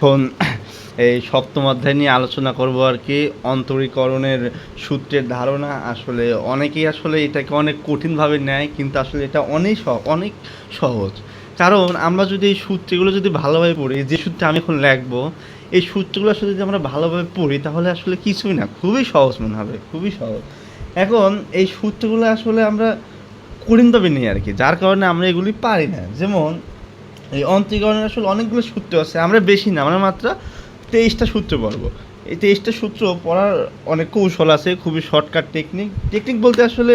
এখন এই সপ্তম অধ্যায় নিয়ে আলোচনা করব আর কি। অন্তরীকরণের সূত্রের ধারণা আসলে অনেকেই আসলে এটাকে অনেক কঠিনভাবে নেয়, কিন্তু আসলে এটা অনেক সহজ। কারণ আমরা যদি এই সূত্রগুলো যদি ভালোভাবে পড়ি, যে সূত্রে আমি এখন লিখবো, এই সূত্রগুলো আসলে যদি আমরা ভালোভাবে পড়ি তাহলে আসলে কিছুই না, খুবই সহজ মনে হবে, খুবই সহজ। এখন এই সূত্রগুলো আসলে আমরা কঠিনভাবে নিই আর কি, যার কারণে আমরা এগুলি পারি না। যেমন এই অন্তরীকরণের আসলে অনেকগুলো সূত্র আছে, আমরা বেশি না, আমরা মাত্র 23টা সূত্র পড়বো। এই 23টা সূত্র পড়ার অনেক কৌশল আছে, খুবই শর্টকাট টেকনিক বলতে আসলে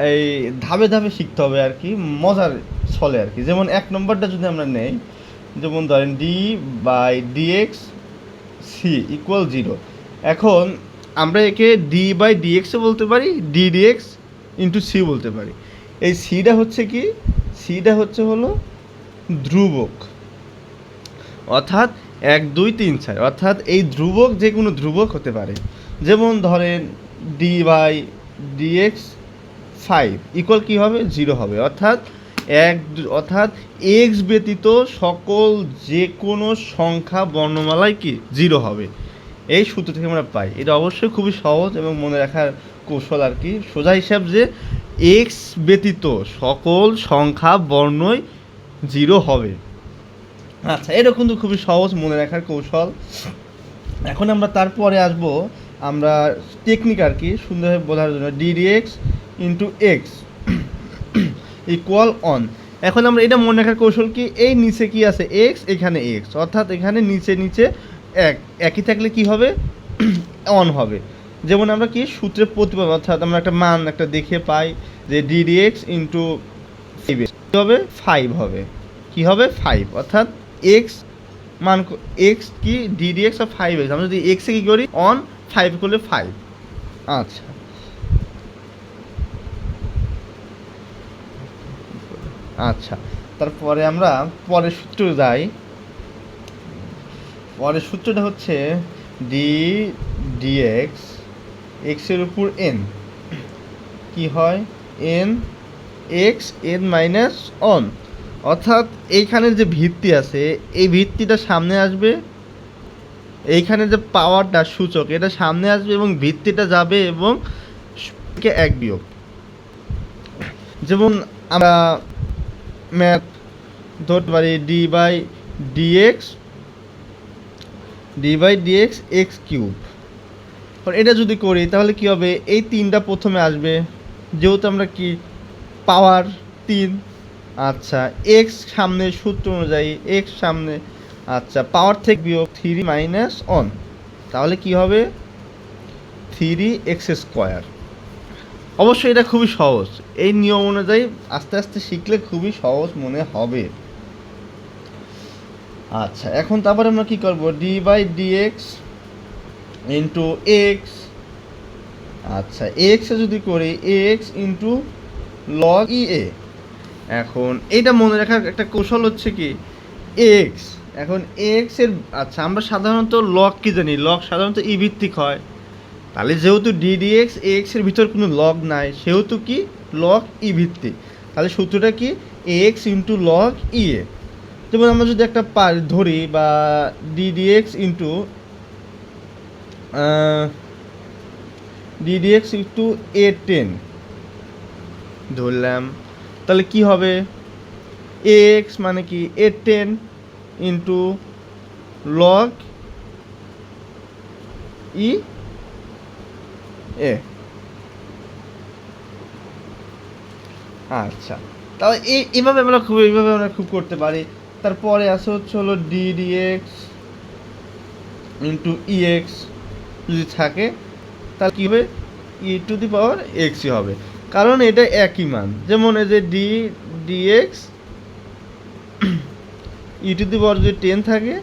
এই ধাপে ধাপে শিখতে হবে আর কি, মজার ছলে আর কি। যেমন 1 নম্বরটা যদি আমরা নেই, যেমন ধরেন d/dx c = 0। এখন আমরা একে d/dx ও বলতে পারি, d/dx * c বলতে পারি। এই সিটা হচ্ছে কি, সিটা হলো ধ্রুবক, অর্থাৎ 1 2 3 4, অর্থাৎ এই ধ্রুবক যে কোনো ধ্রুবক হতে পারে। যেমন ধরেন d/dx 5 = কী হবে, 0 হবে, অর্থাৎ x ব্যতীত সকল যে কোনো সংখ্যা বর্ণমালায় কি 0 হবে। এই সূত্র থেকে আমরা পাই। এটা অবশ্যই খুবই সহজ এবং মনে রাখার কৌশল আর কি। সোজা হিসাব যে x ব্যতীত সকল সংখ্যা বর্ণই 0 হবে। আচ্ছা, এটা কিন্তু খুবই সহজ মনে রাখার কৌশল। এখন আমরা তারপরে আসব আমরা টেকনিক আর কি, সুন্দরভাবে বোঝার জন্য d/dx * x = 1। এখন আমরা এটা মনে রাখার কৌশল কি, এই নিচে কি আছে x, এখানে x, অর্থাৎ এখানে নিচে একই থাকলে কি হবে, 1 হবে। যেমন আমরা কি সূত্রে প্রতিপাদন, অর্থাৎ আমরা একটা মান একটা দেখে পাই যে d/dx * 5 কী হবে, 5 হবে। কী হবে, 5, অর্থাৎ x মান x কি d/dx of 5x, আমরা যদি x এ কী করি 1 5 করলে 5। আচ্ছা, আচ্ছা, তারপরে আমরা পরের সূত্র যাই। পরের সূত্রটা হচ্ছে d/dx x এর উপর n কি হয়, n x n-1, অর্থাৎ এইখানের যে ভিত্তি আছে এই ভিত্তিটা সামনে আসবে, এইখানে যে পাওয়ারটা সূচক এটা সামনে আসবে এবং ভিত্তিটা যাবে এবং 1 বিয়োগ। যেমন আমরা ম্যাথ ধরতে পারি d/dx x³। এটা যদি করি তাহলে কি হবে, এই 3টা প্রথমে আসবে, যেহেতু আমরা কি পাওয়ার 3। আচ্ছা, x সামনে সূত্র অনুযায়ী x সামনে, আচ্ছা পাওয়ার থেকে বিয়োগ 3 - 1, তাহলে কি হবে 3x²। অবশ্যই এটা খুবই সহজ, এই নিয়ম অনুযায়ী আস্তে আস্তে শিখলে খুবই সহজ মনে হবে। আচ্ছা, এখন তারপরে আমরা কি করব, d/dx * x। আচ্ছা, x এ যদি করি x * log e(a). এখন এইটা মনে রাখার একটা কৌশল হচ্ছে কি, x, এখন x এর, আচ্ছা আমরা সাধারণত লগ কি জানি, লগ সাধারণত ই ভিত্তিক হয়, তাহলে যেহেতু d/dx x এর ভিতর কোনো লগ নাই সেহেতু কি লগ ই ভিত্তিক, তাহলে সূত্রটা কি x * log e(a). যেমন আমরা যদি একটা ধরি বা d/dx * a10 ধরলাম, তাহলে কি হবে, x মানে কি a10 * log e(a). আচ্ছা, তাহলে এইভাবে আমরা খুব করতে পারি। তারপরে আছে হলো d/dx * ex যদি থাকে তাহলে কী হবে, e⁻x হবে, কারণ এটা একই মান। যেমন এই যে d/dx যদি 10 থাকে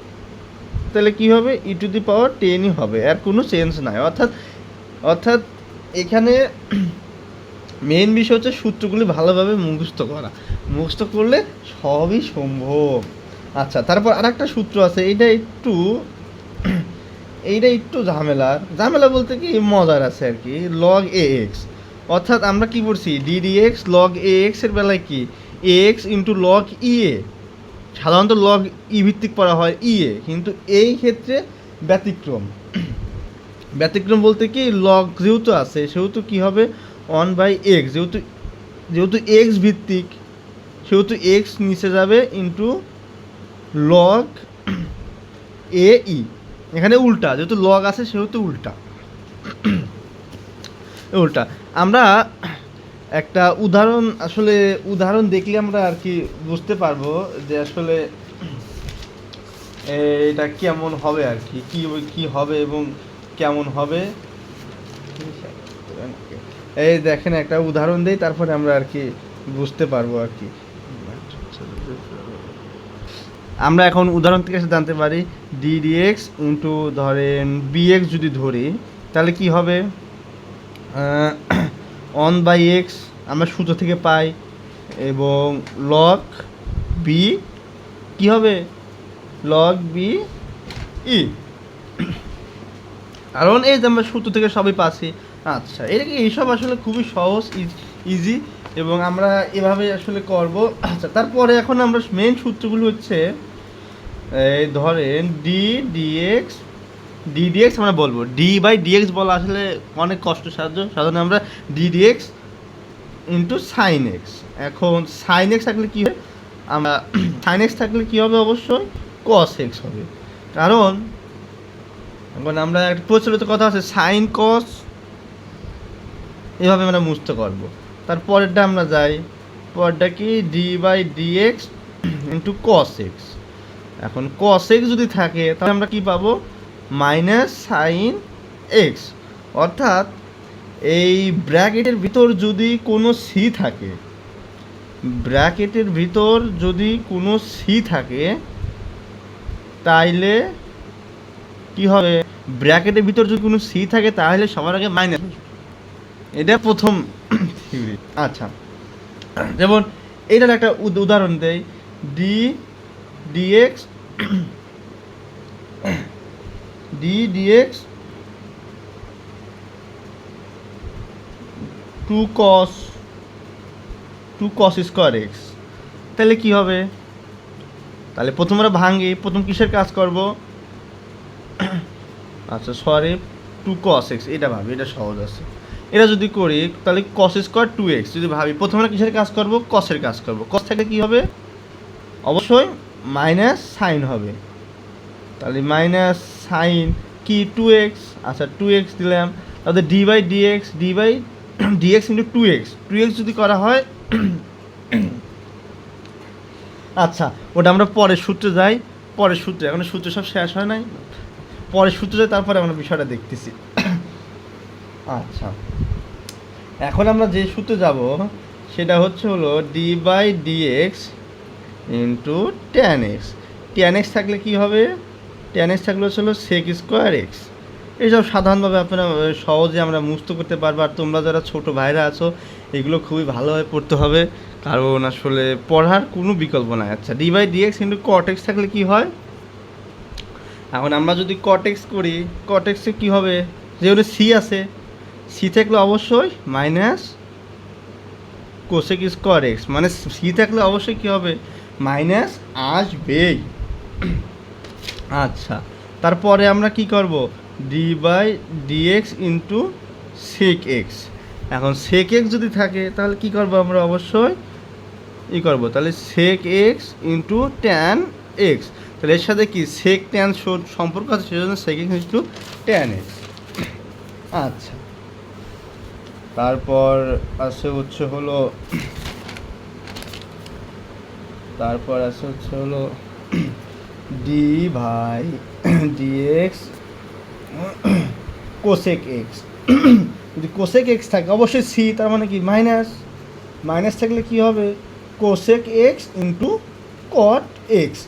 তাহলে কী হবে, e⁻10ই হবে, আর কোনো চেঞ্জ নাই। অর্থাৎ এখানে মেইন বিষয় হচ্ছে সূত্রগুলি ভালোভাবে মুখস্থ করলে সবই সম্ভব। আচ্ছা, তারপর আরেকটা সূত্র আছে, এইটা একটু ঝামেলা বলতে কি মজার আছে আর কি, log ax। অর্থাৎ আমরা কি করছি, d/dx log ax এর বেলায় কি x * log e(a), সাধারণত লগ ই ভিত্তিক পড়া হয় ইয়ে, কিন্তু এই ক্ষেত্রে ব্যতিক্রম। ব্যতিক্রম বলতে কি, লগ যেহেতু আছে সেহেতু কী হবে 1/x, যেহেতু এক্স ভিত্তিক সেহেতু এক্স নিচে যাবে ইন্টু লগ এ ই। এখানে উল্টা, যেহেতু লগ আছে সেহেতু উল্টা। আমরা একটা উদাহরণ দেখলে আমরা আর কি বুঝতে পারবো যে আসলে এটা কেমন হবে আর কি, কি হবে এবং কেমন হবে। এই দেখেন একটা উদাহরণ দেই, তারপরে আমরা আর কি বুঝতে পারবো আর কি। আমরা এখন উদাহরণ থেকে জানতে পারি ddx ইন্টু ধরেন bx যদি ধরি তাহলে কি হবে 1/x আমরা সূত্র থেকে পাই, এবং log b কি হবে log b ই, কারণ এই যে আমরা সূত্র থেকে সবই পাচ্ছি। আচ্ছা, এইসব আসলে খুবই সহজ, ইজি, এবং আমরা এভাবে আসলে করব। আচ্ছা, তারপরে এখন আমরা মেন সূত্রগুলো হচ্ছে এই ধরেন ddx আমরা বলবো d/dx বলা আসলে অনেক কষ্টসাধ্য, সাধারণত আমরা ddx ইন্টু সাইন এক্স। এখন সাইন এক্স থাকলে কী হবে, আমরা সাইন এক্স থাকলে কী হবে, অবশ্যই কস এক্স হবে, কারণ এখন আমরা একটা প্রচলিত কথা আছে সাইন কস, এভাবে আমরা মুছতে পারবো। তারপরেরটা আমরা যাই, পরেরটা কি d/dx ইন্টু কস এক্স। এখন কস এক্স যদি থাকে তাহলে আমরা কি পাবো মাইনাস সাইন এক্স, অর্থাৎ এই ব্র্যাকেটের ভিতর যদি কোনো সি থাকে, তাইলে কি হবে, ব্র্যাকেটের ভিতর যদি কোনো সি থাকে তাহলে সবার আগে মাইনাস, এটা প্রথম থিওরি। আচ্ছা, যেমন এইটার একটা উদাহরণ দেই, ddx 2cos স্কোয়ার এক্স, তাহলে কি হবে, তাহলে প্রথম আমরা ভাঙি, প্রথম কিসের কাজ করব, আচ্ছা সরি 2cos x, এটা ভাবি, এটা সহজ আছে, এটা যদি করি তাহলে cos স্কোয়ার 2x, যদি ভাবি প্রথমে আমরা কিসের কাজ করব, কসের কাজ করব, কস থেকে কি হবে, অবশ্যই মাইনাস সাইন হবে, তাহলে মাইনাস সাইন কি 2x, আচ্ছা 2x দিলাম, তাহলে d/dx ইন্টু 2x যদি করা হয়, আচ্ছা ওটা আমরা পরের সূত্রে যাই, এখন সূত্র সব শেষ হয় নাই, পরের সূত্রে যাই, তারপরে আমরা বিষয়টা দেখতেছি। আচ্ছা, এখন আমরা যে সূত্রে যাব সেটা হলো d/dx ইন্টু tan x থাকলে কি হবে, tan x থাকলে হলো sec স্কোয়ার এক্স। এইসব সাধারণভাবে আপনারা সহজে আমরা মুক্ত করতে পারবো, আর তোমরা যারা ছোটো ভাইরা আছো এগুলো খুবই ভালোভাবে পড়তে হবে, কারণ আসলে পড়ার কোনো বিকল্প নাই। আচ্ছা, d/dx ইন্টু cot x থাকলে কি হয়, এখন আমরা যদি cot x করি, cot x এ কী হবে, যেহেতু সি আছে, সি থাকলে অবশ্যই মাইনাস কোসেক স্কোয়ার এক্স, মানে সি থাকলে অবশ্যই কী হবে, মাইনাস আসবেই। আচ্ছা, তারপরে আমরা কি করব, d/dx ইন্টু সেক এক্স। এখন সেক এক্স যদি থাকে তাহলে কি করব, আমরা অবশ্যই করব, তাহলে sec x into tan x, তাহলে এর সাথে কি সেক ট্যান সম্পর্ক আছে, সেজন্য sec x into tan x. আচ্ছা, তারপর হলো d/dx কোসেক এক্স। যদি কোসেক এক্স থাকে অবশ্যই সি, তার মানে কি মাইনাস থাকলে কি হবে, cosec x into cot x.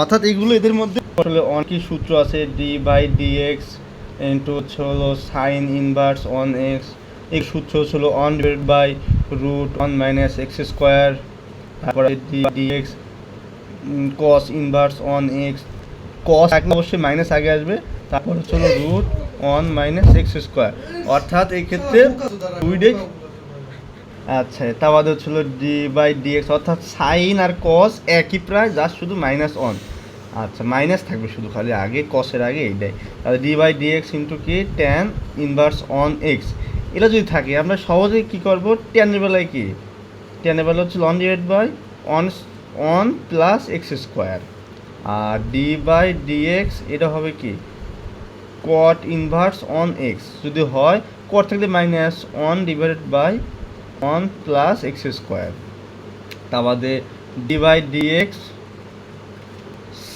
অর্থাৎ এইগুলো এদের মধ্যে আসলে অনেক সূত্র আছে, d/dx ইন্টু হলো সাইন ইনভার্স 1x, এই সূত্র হলো 1/√1 - x স্কোয়ার, তারপরে dx cos inverse 1x, cos থাকলে অবশ্যই মাইনাস আগে আসবে, তারপর হলো √1 - x স্কোয়ার। অর্থাৎ এই ক্ষেত্রে আচ্ছা, তা বাদে হচ্ছিল d/dx, অর্থাৎ সাইন আর কস একই প্রায়, জাস্ট শুধু মাইনাস অন। আচ্ছা, মাইনাস থাকবে শুধু খালি আগে, কসের আগে এইটাই। তাহলে d/dx ইন্টু কি ট্যান ইনভার্স অন এক্স। এটা যদি থাকে আমরা সহজেই কী করবো, ট্যানের বেলায় কি, ট্যানের বেলা হচ্ছে one divide by one, one plus x square. আর d/dx এটা হবে কি কট ইনভার্স অন এক্স, যদি হয় কট থাকলে minus one divided by one plus x square. তা বাদে d/dx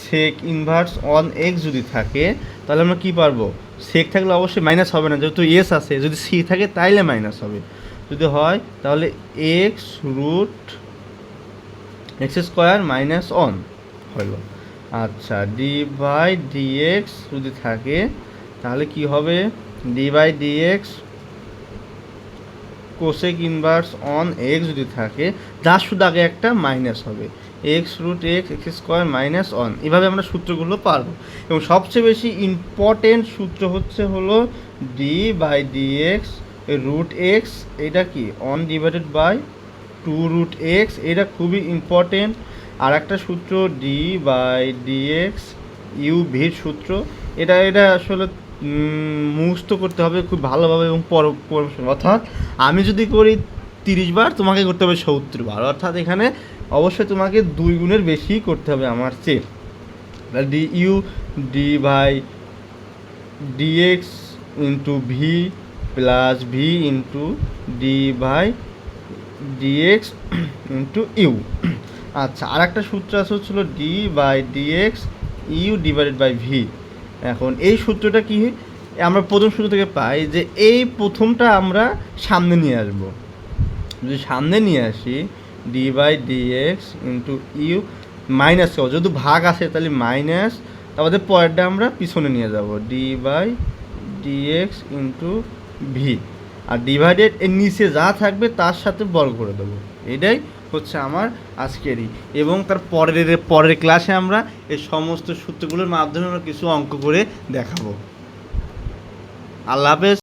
sec inverse on x যদি থাকে তাহলে আমরা কী পারবো, সেক থাকলে অবশ্যই মাইনাস হবে না, যেহেতু এস আছে, যদি সি থাকে তাইলে মাইনাস হবে। যদি হয় তাহলে x root x square minus one হলো। আচ্ছা, d/dx যদি থাকে তাহলে কি হবে, d/dx cosec inverse on x যদি থাকে, যার শুধু আগে একটা মাইনাস হবে, x root x x square minus one. এভাবে আমরা সূত্রগুলো পারবো। এবং সবচেয়ে বেশি ইম্পর্টেন্ট সূত্র হলো d/dx রুট এক্স, এটা কি one divided by two root x, এটা খুবই ইম্পর্টেন্ট। আর একটা সূত্র d/dx ইউ ভির সূত্র, এটা এটা আসলে মুখস্থ করতে হবে খুব ভালোভাবে এবং অর্থাৎ আমি যদি করি 30 বার, তোমাকে করতে হবে 70 বার, অর্থাৎ এখানে অবশ্যই তোমাকে 2 গুণের বেশি করতে হবে আমার চেয়ে। D u d/dx into v plus v into d/dx into u. আচ্ছা, আর একটা সূত্র আছে হচ্ছিল d/dx U divided by V. এখন এই সূত্রটা কি আমরা প্রথম সূত্র থেকে পাই, যে এই প্রথমটা আমরা সামনে নিয়ে আসব। যদি সামনে নিয়ে আসি d/dx ইন্টু ইউ মাইনাস, যদি ভাগ আসে তাহলে মাইনাস, তারপরে পরেরটা আমরা পিছনে নিয়ে যাব d/dx ইন্টু ভি, আর ডিভাইডেড এর নিচে যা থাকবে তার সাথে বর্গ করে দেবো। এটাই হচ্ছে আমার আজকেরই, এবং তার পরের ক্লাসে আমরা এই সমস্ত সূত্রগুলোর মাধ্যমে আমরা কিছু অঙ্ক করে দেখাবো। আল্লাহ হাফেজ।